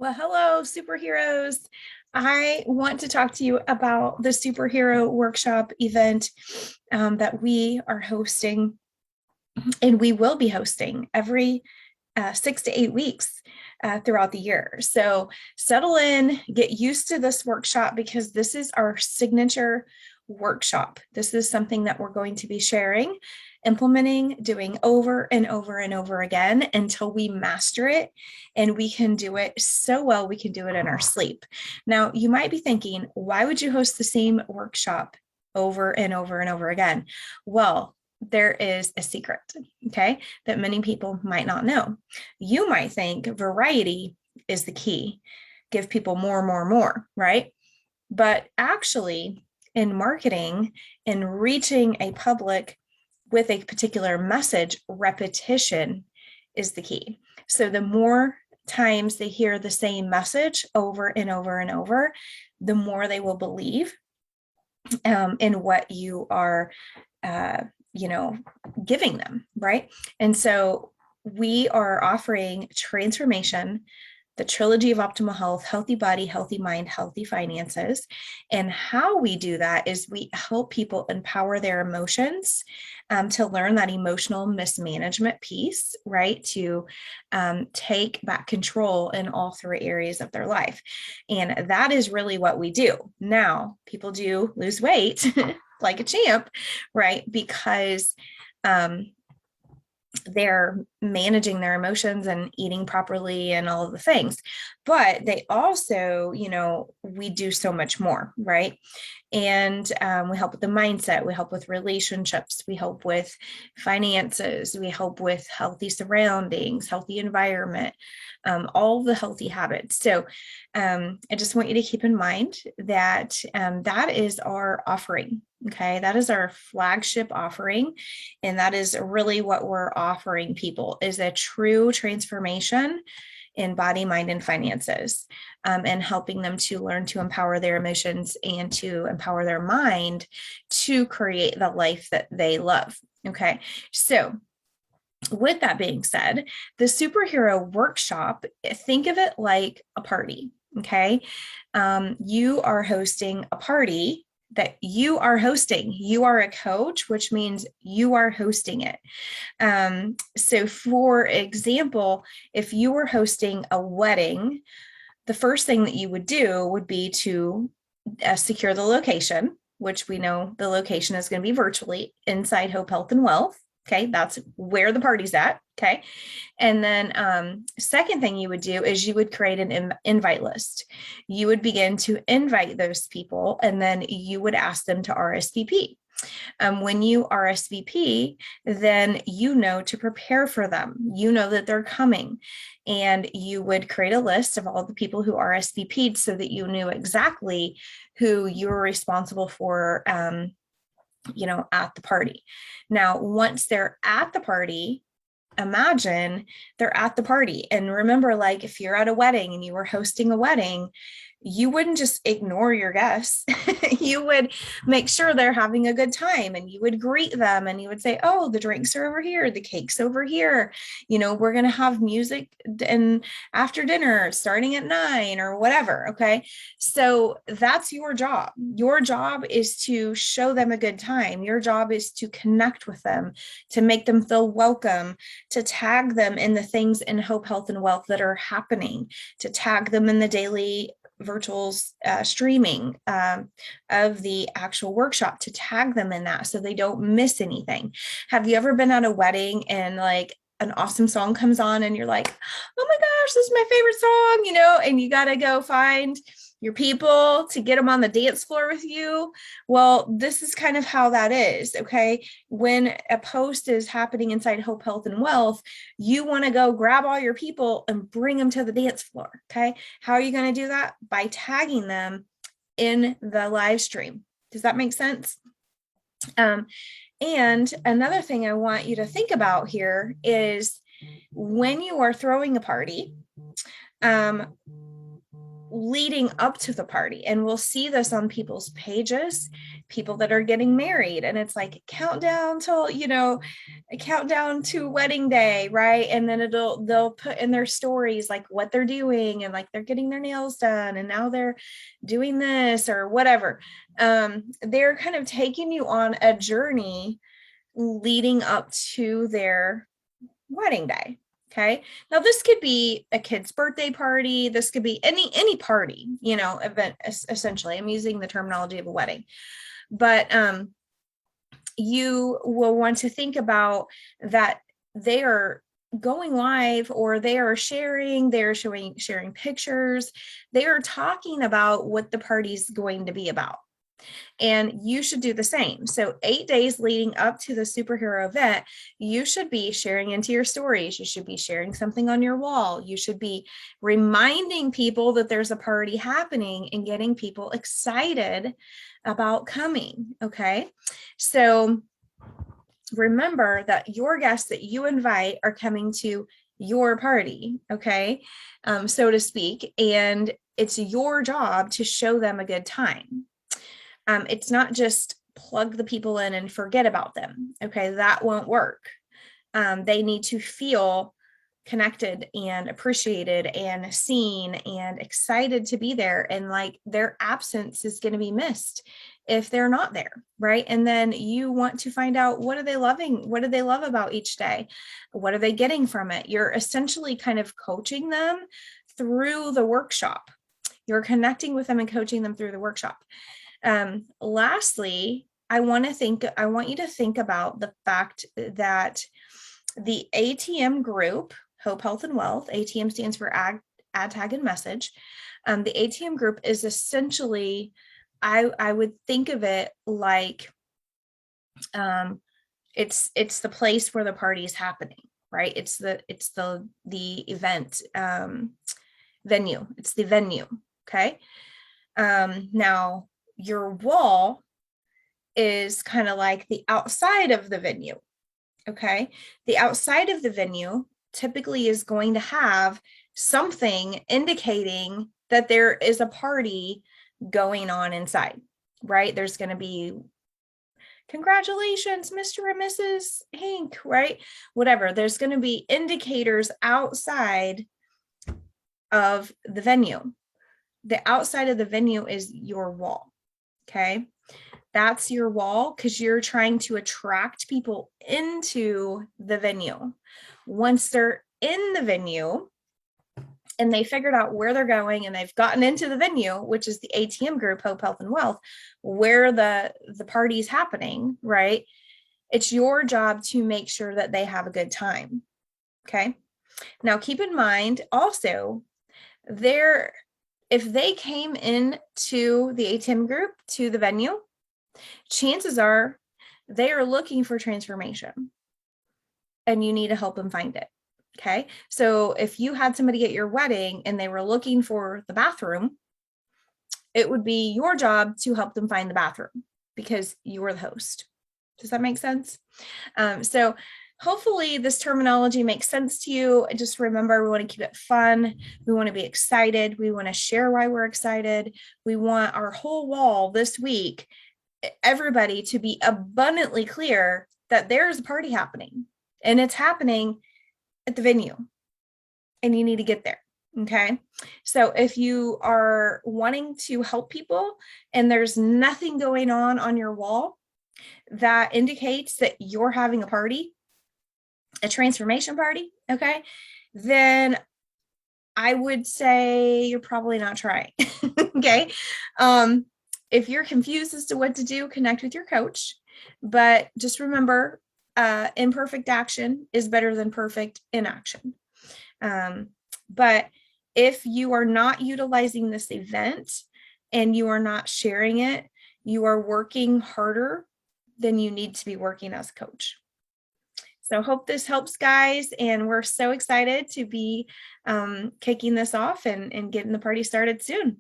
Well, hello, superheroes. I want to talk to you about the superhero workshop event that we are hosting, and we will be hosting every 6 to 8 weeks throughout the year. So settle in, get used to this workshop because this is our signature workshop. This is something that we're going to be sharing, implementing, doing over and over and over again until we master it. And we can do it so well, we can do it in our sleep. Now, you might be thinking, why would you host the same workshop over and over and over again? Well, there is a secret, okay, that many people might not know. You might think variety is the key, give people more, more, more, right? But actually, in marketing and reaching a public with a particular message, repetition is the key. So the more times they hear the same message over and over and over, the more they will believe in what you are uh, giving them, right? And so we are offering transformation, the trilogy of optimal health, healthy body, healthy mind, healthy finances. And how we do that is we help people empower their emotions to learn that emotional mismanagement piece, right? To take back control in all three areas of their life. And that is really what we do. Now, people do lose weight like a champ, right? Because they're managing their emotions and eating properly and all of the things. But they also, we do so much more, right? And we help with the mindset, we help with relationships, we help with finances, we help with healthy surroundings, healthy environment, all the healthy habits. So I just want you to keep in mind that that is our offering. Okay, that is our flagship offering. And that is really what we're offering people is a true transformation in body, mind, and finances, and helping them to learn to empower their emotions and to empower their mind to create the life that they love. Okay, so with that being said, the superhero workshop, think of it like a party. Okay, you are hosting a party that you are hosting. You are a coach, which means you are hosting it. So, for example, if you were hosting a wedding, the first thing that you would do would be to secure the location, which we know the location is going to be virtually inside Hope Health and Wealth. Okay, that's where the party's at. Okay. And then second thing you would do is you would create an invite list. You would begin to invite those people, and then you would ask them to RSVP. When you RSVP, then you know to prepare for them. You know that they're coming, and you would create a list of all the people who RSVP'd so that you knew exactly who you were responsible for, at the party. Now, once they're at the party, imagine they're at the party. And remember, like if you're at a wedding and you were hosting a wedding, you wouldn't just ignore your guests. You would make sure they're having a good time, and you would greet them, and you would say, oh, the drinks are over here, the cake's over here. We're going to have music and after dinner starting at 9 or whatever. Okay. So that's your job. Your job is to show them a good time. Your job is to connect with them, to make them feel welcome, to tag them in the things in Hope, Health, and Wealth that are happening, to tag them in the daily virtual streaming of the actual workshop, to tag them in that so they don't miss anything. Have you ever been at a wedding and like an awesome song comes on and you're like, oh my gosh, this is my favorite song, and you got to go find your people to get them on the dance floor with you? Well, this is kind of how that is. Okay. When a post is happening inside Hope, Health, and Wealth, you want to go grab all your people and bring them to the dance floor. Okay. How are you going to do that? By tagging them in the live stream. Does that make sense? And another thing I want you to think about here is when you are throwing a party, leading up to the party. And we'll see this on people's pages, people that are getting married, and it's like countdown till, a countdown to wedding day, right? And then they'll put in their stories like what they're doing, and like they're getting their nails done, and now they're doing this or whatever. They're kind of taking you on a journey leading up to their wedding day. Okay. Now this could be a kid's birthday party. This could be any party, event. Essentially, I'm using the terminology of a wedding, but you will want to think about that they are going live, or they're sharing pictures. They are talking about what the party's going to be about. And you should do the same. So 8 days leading up to the superhero event, you should be sharing into your stories. You should be sharing something on your wall. You should be reminding people that there's a party happening and getting people excited about coming. Okay. So remember that your guests that you invite are coming to your party. Okay. So to speak, and it's your job to show them a good time. It's not just plug the people in and forget about them. Okay, that won't work. They need to feel connected and appreciated and seen and excited to be there. And like their absence is going to be missed if they're not there, right? And then you want to find out, what are they loving? What do they love about each day? What are they getting from it? You're essentially kind of coaching them through the workshop. You're connecting with them and coaching them through the workshop. Lastly, I want you to think about the fact that the ATM group, Hope, Health, and Wealth, ATM stands for Ad, Tag, and Message. The ATM group is essentially, I would think of it like, it's the place where the party is happening, right? It's the event, venue. It's the venue. Okay. Now, your wall is kind of like the outside of the venue. Okay. The outside of the venue typically is going to have something indicating that there is a party going on inside, right? There's going to be, congratulations, Mr. and Mrs. Hank, right? Whatever. There's going to be indicators outside of the venue. The outside of the venue is your wall. Okay. That's your wall, because you're trying to attract people into the venue. Once they're in the venue and they figured out where they're going and they've gotten into the venue, which is the ATM group, Hope, Health, and Wealth, where the party's happening, right? It's your job to make sure that they have a good time. Okay. Now keep in mind also, if they came in to the ATM group, to the venue, chances are they are looking for transformation and you need to help them find it. Okay. So if you had somebody at your wedding and they were looking for the bathroom, it would be your job to help them find the bathroom because you were the host. Does that make sense? So hopefully this terminology makes sense to you. Just remember, we want to keep it fun. We want to be excited. We want to share why we're excited. We want our whole wall this week, everybody to be abundantly clear that there's a party happening and it's happening at the venue and you need to get there. Okay. So if you are wanting to help people and there's nothing going on your wall that indicates that you're having a party, a transformation party, okay, then I would say you're probably not trying. Okay. If you're confused as to what to do, connect with your coach. But just remember, imperfect action is better than perfect inaction. But if you are not utilizing this event and you are not sharing it, you are working harder than you need to be working as a coach. So hope this helps, guys. And we're so excited to be kicking this off and getting the party started soon.